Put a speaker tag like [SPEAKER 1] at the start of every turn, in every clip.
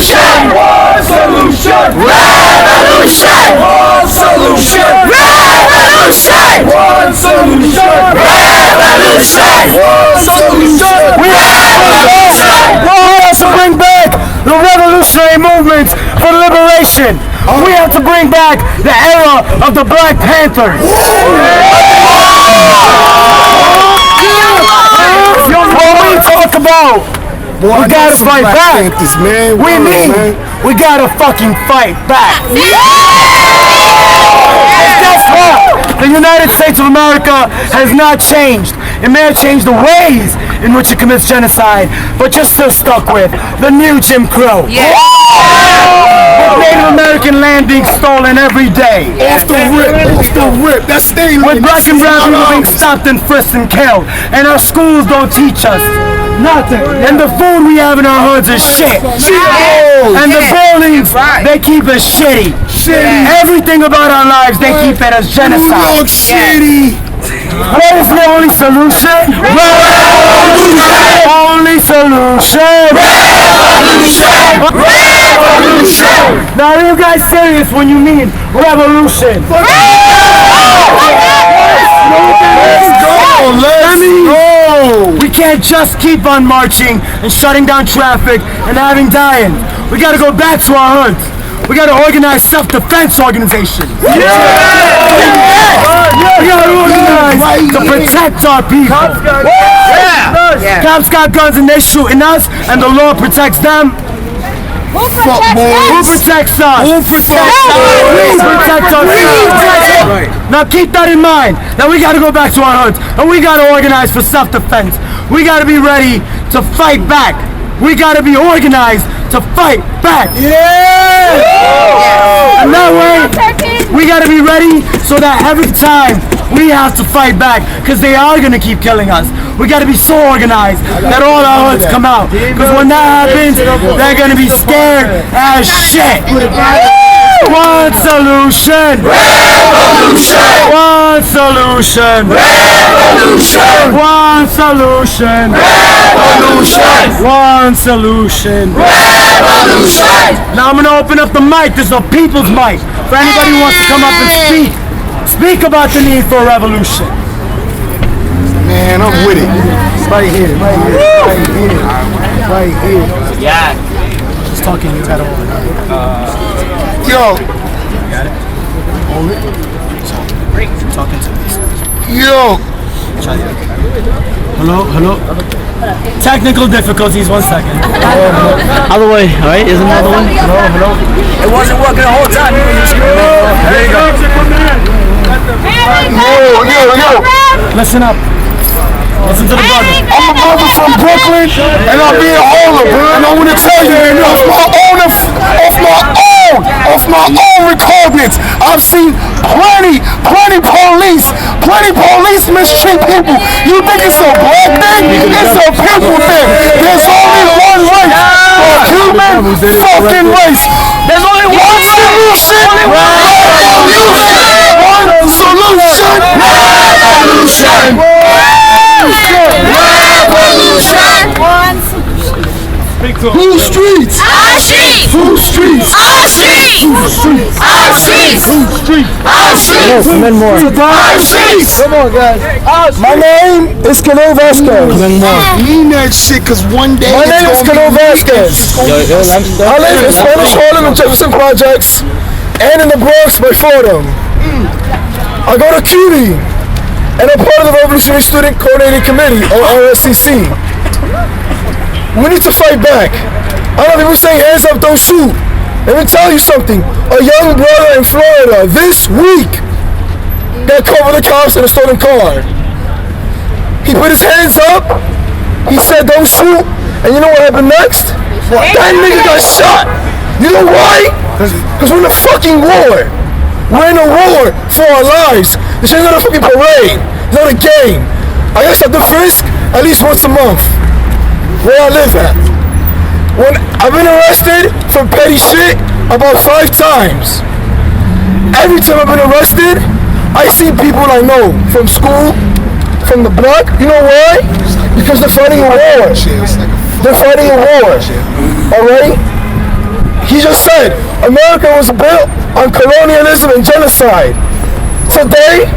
[SPEAKER 1] One solution. Revolution. One solution. Revolution. One solution. Revolution. One solution.
[SPEAKER 2] We have to bring back the revolutionary movements for liberation. We have to bring back the era of the Black Panthers. What we talk about, we gotta fight back. We gotta fucking fight back. Guess what? The United States of America has not changed. It may have changed the ways in which it commits genocide, but you're still stuck with the new Jim Crow.
[SPEAKER 1] Yeah.
[SPEAKER 2] With Native American land being stolen every day.
[SPEAKER 3] Off the rip. That's staying.
[SPEAKER 2] With black and brown people being stopped and frisked and killed. And our schools don't teach us nothing. And the food we have in our hoods is shit. And the buildings, they keep us shitty. Everything about our lives, they keep it as genocide.
[SPEAKER 3] New York City.
[SPEAKER 2] What is the only solution? Revolution! Only solution!
[SPEAKER 1] Revolution! Revolution!
[SPEAKER 2] Now are you guys serious when you mean revolution?
[SPEAKER 3] Let's go!
[SPEAKER 2] We can't just keep on marching and shutting down traffic and having dying. We gotta go back to our hoods. We gotta organize self-defense organizations. We gotta organize to protect our people. Cops got guns and they shooting us, and the law protects them.
[SPEAKER 1] Who protects us?
[SPEAKER 2] Who protects us? We protect ourselves. Now keep that in mind. Now we gotta go back to our hoods, and we gotta organize for self-defense. We gotta be ready to fight back. We gotta be organized to fight back. And that way, we gotta be ready so that every time we have to fight back, because they are gonna keep killing us. We gotta be so organized that all our hoods come out. Because when that happens, they're gonna be scared as shit. One solution.
[SPEAKER 1] Revolution!
[SPEAKER 2] One solution.
[SPEAKER 1] Revolution!
[SPEAKER 2] One solution.
[SPEAKER 1] Revolution!
[SPEAKER 2] One solution.
[SPEAKER 1] Revolution!
[SPEAKER 2] Now I'm gonna open up the mic. This is a people's mic. For anybody who wants to come up and speak about the need for a revolution.
[SPEAKER 3] Man, I'm with it.
[SPEAKER 2] Right here.
[SPEAKER 1] Yeah.
[SPEAKER 2] Just talking, you gotta hold it.
[SPEAKER 3] Yo.
[SPEAKER 2] Got it? Hold it. Talking to me.
[SPEAKER 3] Yo.
[SPEAKER 2] Hello? Technical difficulties, 1 second.
[SPEAKER 4] Other way, alright? Isn't that the one?
[SPEAKER 2] Hello?
[SPEAKER 4] It wasn't working the whole time.
[SPEAKER 2] There you go.
[SPEAKER 3] Yo.
[SPEAKER 2] Listen up. Listen to the brother.
[SPEAKER 3] I'm a brother from Brooklyn, and I'm being Harlem, and I want to tell you, off my own recordings, I've seen plenty police mistreat people. You think it's a black thing? It's a people thing. There's only one race, the human fucking race. There's only one solution. One solution.
[SPEAKER 1] Revolution!
[SPEAKER 3] Who streets?
[SPEAKER 1] Our streets!
[SPEAKER 3] Who streets?
[SPEAKER 1] Our streets!
[SPEAKER 3] Who streets?
[SPEAKER 1] Our streets!
[SPEAKER 3] Who streets?
[SPEAKER 1] Our streets! Our streets!
[SPEAKER 3] Come on, guys. My name is Khalil Vasquez. Mean that shit, cause one day
[SPEAKER 2] My name is Khalil Vasquez. I live in Spanish Harlem and Jefferson Projects, and in the Bronx by Fordham. I go to CUNY, and I'm part of the Revolutionary Student Coordinating Committee, or RSCC. We need to fight back. I know people saying hands up, don't shoot. Let me tell you something. A young brother in Florida this week got caught with the cops in a stolen car. He put his hands up. He said, don't shoot. And you know what happened next? That nigga got shot. You know why? Because we're in a fucking war. We're in a war for our lives. This is not a fucking parade. It's not a game. I guess at the frisk at least once a month. Where I live at. When I've been arrested for petty shit about 5 times. Every time I've been arrested, I see people I know from school, from the block. You know why? Because they're fighting a war. They're fighting a war. Alright? said, America was built on colonialism and genocide. Today,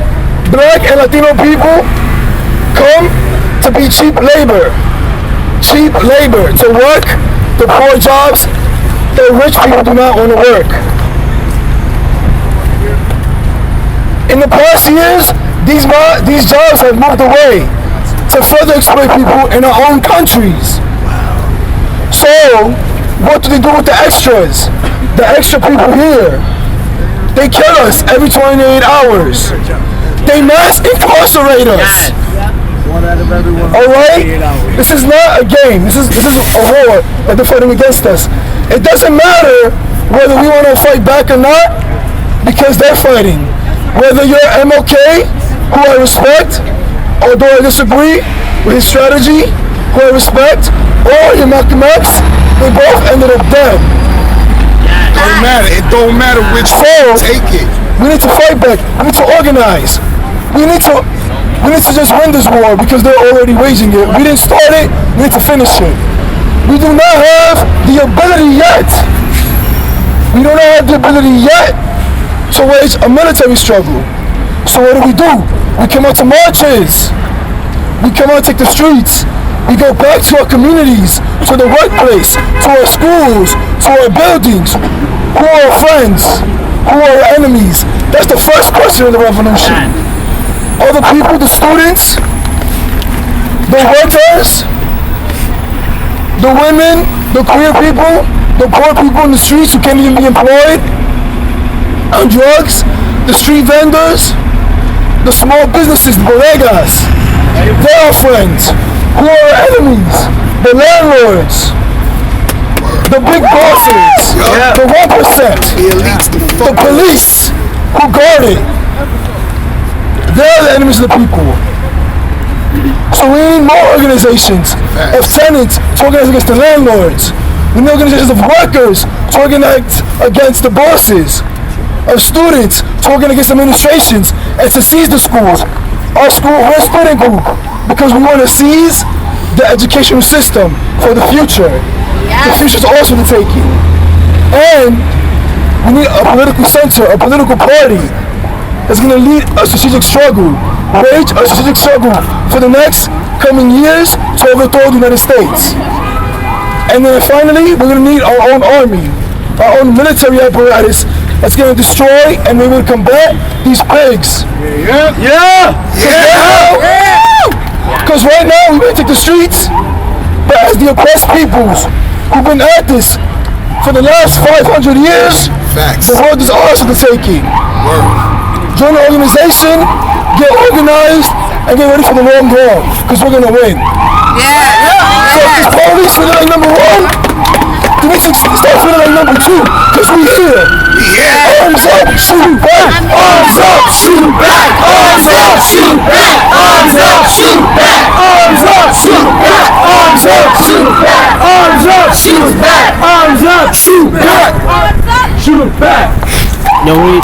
[SPEAKER 2] black and Latino people come to be cheap labor. Cheap labor to work the poor jobs that rich people do not want to work. In the past years, these jobs have moved away to further exploit people in our own countries. So, what do they do with the extras? The extra people here. They kill us every 28 hours. They mass incarcerate us. Alright? This is not a game. This is a war that they're fighting against us. It doesn't matter whether we want to fight back or not, because they're fighting. Whether you're MLK, who I respect, although I disagree with his strategy, who I respect, or your Malcolm X, they both ended up dead.
[SPEAKER 3] Don't matter. It don't matter which way you take it.
[SPEAKER 2] We need to fight back. We need to organize. We need to just win this war because they're already waging it. We didn't start it. We need to finish it. We do not have the ability yet. We do not have the ability yet to wage a military struggle. So what do? We come out to marches. We come out and take the streets. We go back to our communities, to the workplace, to our schools, to our buildings. Who are our friends? Who are our enemies? That's the first question of the revolution. All the people, the students, the workers, the women, the queer people, the poor people in the streets who can't even be employed on drugs, the street vendors, the small businesses, the bodegas. They're our friends. Who are our enemies? The landlords, the big bosses, the 1%, the police who guard it. They're the enemies of the people. So we need more organizations of tenants to organize against the landlords. We need organizations of workers to organize against the bosses, of students to organize against administrations and to seize the schools. Our school, we're a student group because we want to seize the educational system for the future. The future is also the taking. And we need a political center, a political party that's going to lead a strategic struggle, wage a strategic struggle for the next coming years to overthrow the United States. And then finally, we're going to need our own army, our own military apparatus that's going to destroy and we will combat these pigs. Because right now we may take the streets, but as the oppressed peoples who've been at this for the last 500 years, the world is ours for the taking. Join the organization, get organized, and get ready for the long haul, because we're going to win. So if the police feeling like number one, then we should start feeling like number two, because we're here. Arms up, shoot back! Arms up, shoot back! Arms up, shoot back! Arms up, shoot back! Arms up, shoot back! Arms up, shoot back! Arms up, shoot back! Arms up, shoot back! Shoot back!
[SPEAKER 4] Yo, we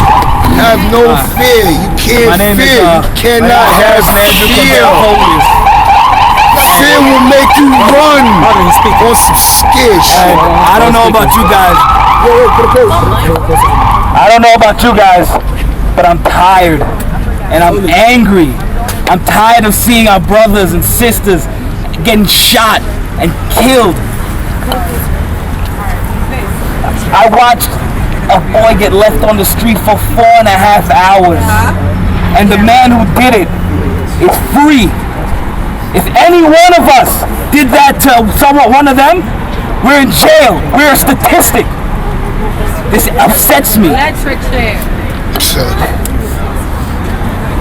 [SPEAKER 3] have no fear. You can't fear. You cannot have fear. Fear will make you run on some scared shit.
[SPEAKER 4] I don't know about you guys. I don't know about you guys, but I'm tired and I'm angry. I'm tired of seeing our brothers and sisters getting shot and killed. I watched a boy get left on the street for 4.5 hours, and the man who did it is free. If any one of us did that to one of them, we're in jail. We're a statistic. This upsets me.
[SPEAKER 1] Electric chair.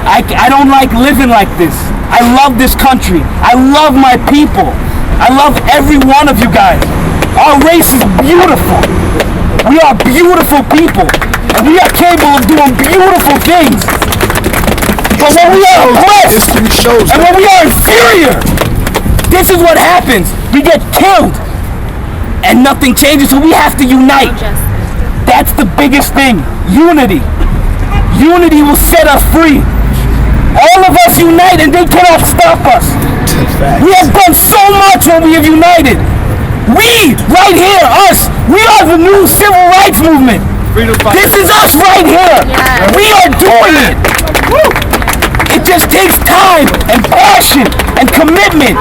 [SPEAKER 4] I don't like living like this. I love this country. I love my people. I love every one of you guys. Our race is beautiful. We are beautiful people. And we are capable of doing beautiful things. But when we are oppressed, and when we are inferior, this is what happens. We get killed. And nothing changes, so we have to unite. That's the biggest thing. Unity. Unity will set us free. All of us unite and they cannot stop us. We have done so much when we have united. We, right here, us, we are the new civil rights rights movement. This is us right here. We are doing it. It just takes time and passion and commitment.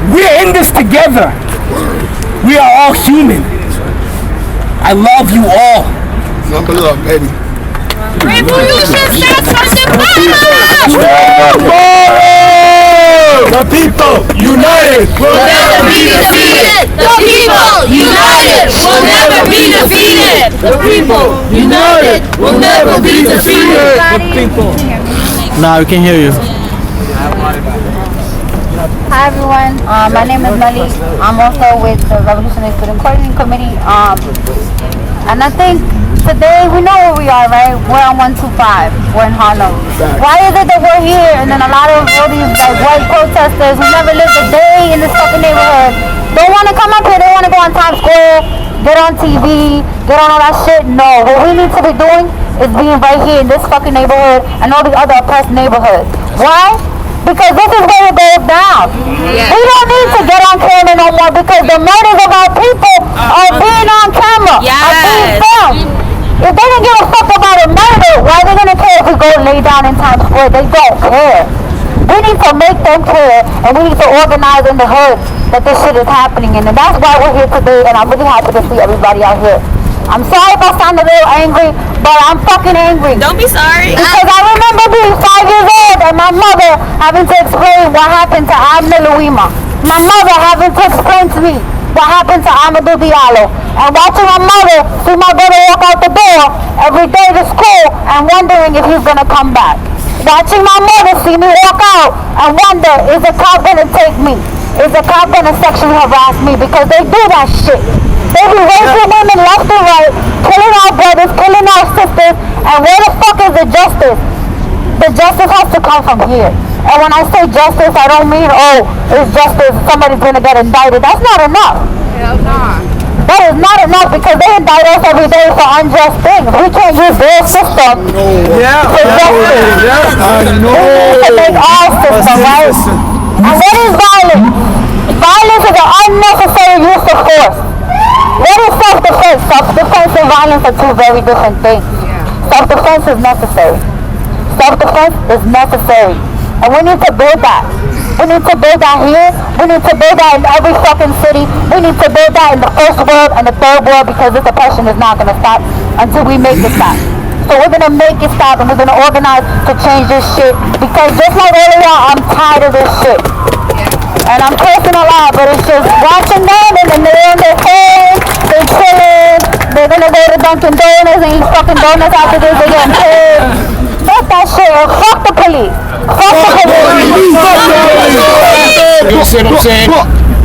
[SPEAKER 4] We're in this together. We are all human. I love you all.
[SPEAKER 2] Number love, baby.
[SPEAKER 1] Revolution starts from the
[SPEAKER 2] The people united will
[SPEAKER 1] never be defeated. The people united will never be defeated. The people united will never be defeated.
[SPEAKER 3] The people. Nah, we can hear you.
[SPEAKER 5] Hi everyone, my name is Melly. I'm also with the Revolutionary Student Coordinating Committee. And I think today we know where we are, right? We're on 125. We're in Harlem. Why is it that we're here and then a lot of all these like white protesters who never lived a day in this fucking neighborhood don't want to come up here? They want to go on Times Square, get on TV, get on all that shit? No, what we need to be doing is being right here in this fucking neighborhood and all these other oppressed neighborhoods. Why? Because this is where it goes down. Yeah. We don't need to get on camera no more because the murders of our people are being on camera, are being filmed. If they don't give a fuck about a murder, why are they going to care if we go lay down in Times Square? They don't care. We need to make them care, and we need to organize in the hood that this shit is happening in. And that's why we're here today, and I'm really happy to see everybody out here. I'm sorry if I sound a little angry, but I'm fucking angry.
[SPEAKER 1] Don't be sorry.
[SPEAKER 5] Because I remember being 5 years old and my mother having to explain what happened to Amna Louima. My mother having to explain to me what happened to Amadou Diallo. And watching my mother see my brother walk out the door every day to school and wondering if he's going to come back. Watching my mother see me walk out and wonder, is a cop going to take me? Is a cop going to sexually harass me? Because they do that shit. They be raping women left and right, killing our brothers, killing our sisters, and where the fuck is the justice? The justice has to come from here. And when I say justice, I don't mean, oh, it's justice, somebody's gonna get indicted. That's not enough.
[SPEAKER 1] Hell nah.
[SPEAKER 5] That is not enough because they indict us every day for unjust things. We can't use their system for justice. We need to make our system, right? And what is violence? Violence is an unnecessary use of force. What is self-defense? Self-defense and violence are two very different things. Self-defense is necessary. Self-defense is necessary. And we need to build that. We need to build that here. We need to build that in every fucking city. We need to build that in the first world and the third world because this oppression is not going to stop until we make it stop. So we're going to make it stop and we're going to organize to change this shit because just like all of y'all, I'm tired of this shit. And I'm cursing a lot, but it's just watching them and then they're on their phone, they're chilling, they're gonna go to Dunkin' Donuts and eat fucking donuts after this, they're getting paid. Fuck that shit, and fuck the police. Fuck the police.
[SPEAKER 2] You see what I'm saying?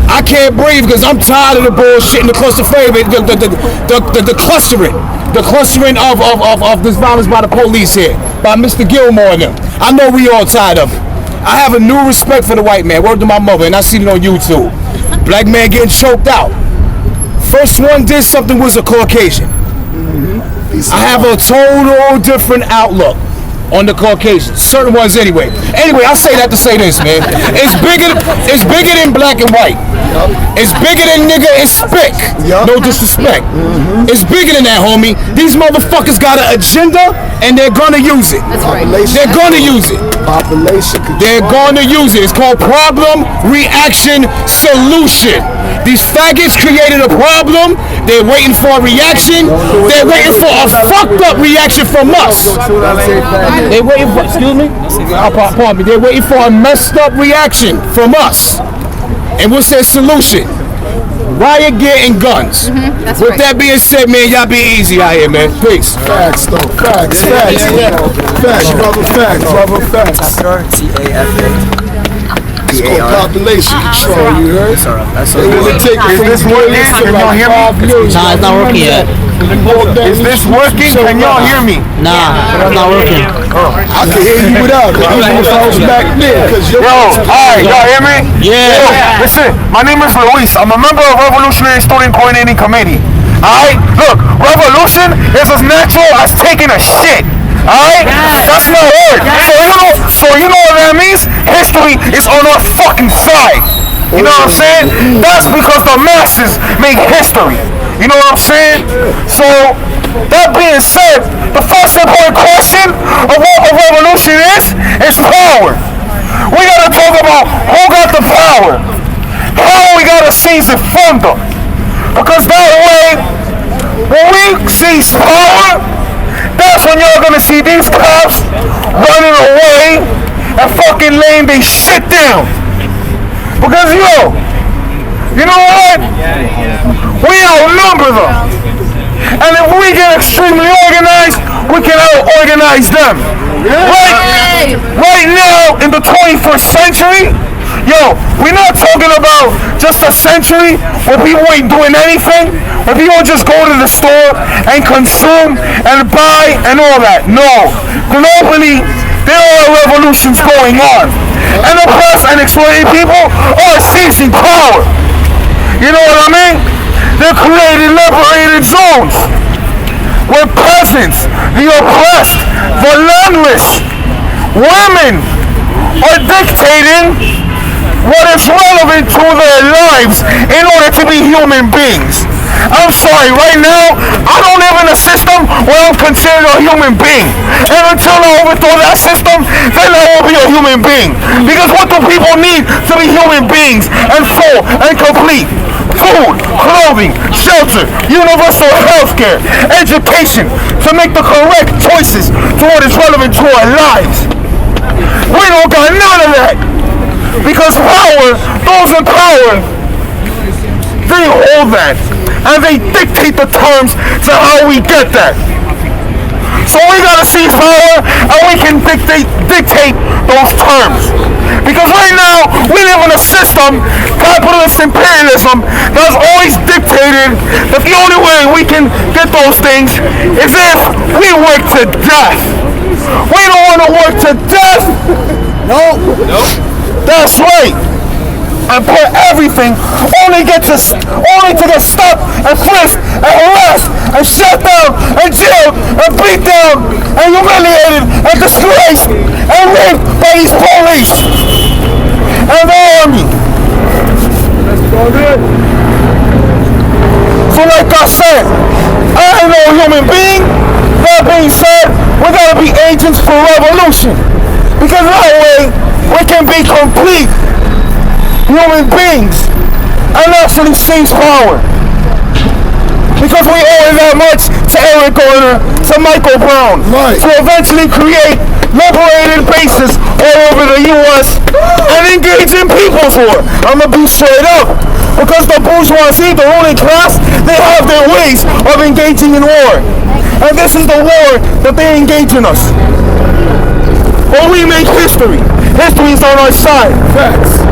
[SPEAKER 2] I can't breathe because I'm tired of the bullshit and the claustrophobic, the clustering of this violence by the police here, by Mr. Gilmore and them. I know we all tired of it. I have a new respect for the white man. Word to my mother, and I seen it on YouTube. Black man getting choked out. First one did something was a Caucasian. I have a total different outlook on the Caucasians. Certain ones anyway. Anyway, I say that to say this, man. It's bigger than black and white. It's bigger than nigga and spick. No disrespect. It's bigger than that, homie. These motherfuckers got an agenda and they're gonna use it. They're gonna use it. They're gonna use it. It's called problem, reaction, solution. These faggots created a problem. They're waiting for a reaction. They're waiting for a fucked up reaction from us. They're waiting for, excuse me? Pardon me. They're waiting for a messed up reaction from us. And what's their solution? Riot gear and guns. With that being said, man, y'all be easy out here, man. Peace.
[SPEAKER 3] Facts, though. Facts. Facts, brother. Facts. It's called population control, you heard? They want to take it from this working? Can y'all hear me?
[SPEAKER 6] Nah, it's not working yet.
[SPEAKER 3] Is this working? Can y'all hear me?
[SPEAKER 6] Nah, it's not working.
[SPEAKER 3] I can hear you without it. Even if I was back there. Alright, y'all hear me?
[SPEAKER 6] Yeah.
[SPEAKER 3] Listen, my name is Luis. I'm a member of Revolutionary Student Coordinating Committee. Alright? Look, revolution is as natural as taking a shit. Alright? That's my word. So you know what that means? History is on our fucking side. You know what I'm saying? That's because the masses make history. You know what I'm saying? So, that being said, the first important question of what a revolution is power. We gotta talk about who got the power. How we gotta seize it from them. Because that way, when we seize power, that's when y'all gonna see these cops running away and fucking laying their shit down. Because yo, you know what? We outnumber them. And if we get extremely organized, we can out-organize them. Right now, in the 21st century, yo, we're not talking about just a century where people ain't doing anything, where people just go to the store and consume and buy and all that. No. Globally, there are revolutions going on. And oppressed and exploited people are seizing power. You know what I mean? They're creating liberated zones where peasants, the oppressed, the landless, women are dictating what is relevant to their lives in order to be human beings. I'm sorry, right now, I don't live in a system where I'm considered a human being. And until I overthrow that system, then I will be a human being. Because what do people need to be human beings and full and complete? Food, clothing, shelter, universal health care, education, to make the correct choices to what is relevant to our lives. We don't got none of that. Because power, those in power, they hold that. And they dictate the terms to how we get that. So we gotta seize power and we can dictate those terms. Because right now, we live in a system, capitalist imperialism, that's always dictated that the only way we can get those things is if we work to death. We don't want to work to death. No. That's right. And put everything only to get stopped and frisked and harassed and shut down and jailed and beat down and humiliated and disgraced and raped by these police and the army. So like I said, I ain't no human being. That being said, we gotta be agents for revolution. Because that way we can be complete human beings and actually seize power. Because we owe that much to Eric Garner, to Michael Brown, to eventually create liberated bases all over the U.S. and engage in people's war. I'm gonna be straight up. Because the bourgeoisie, the ruling class, they have their ways of engaging in war. And this is the war that they engage in us. But we make history. History is on our side. Facts.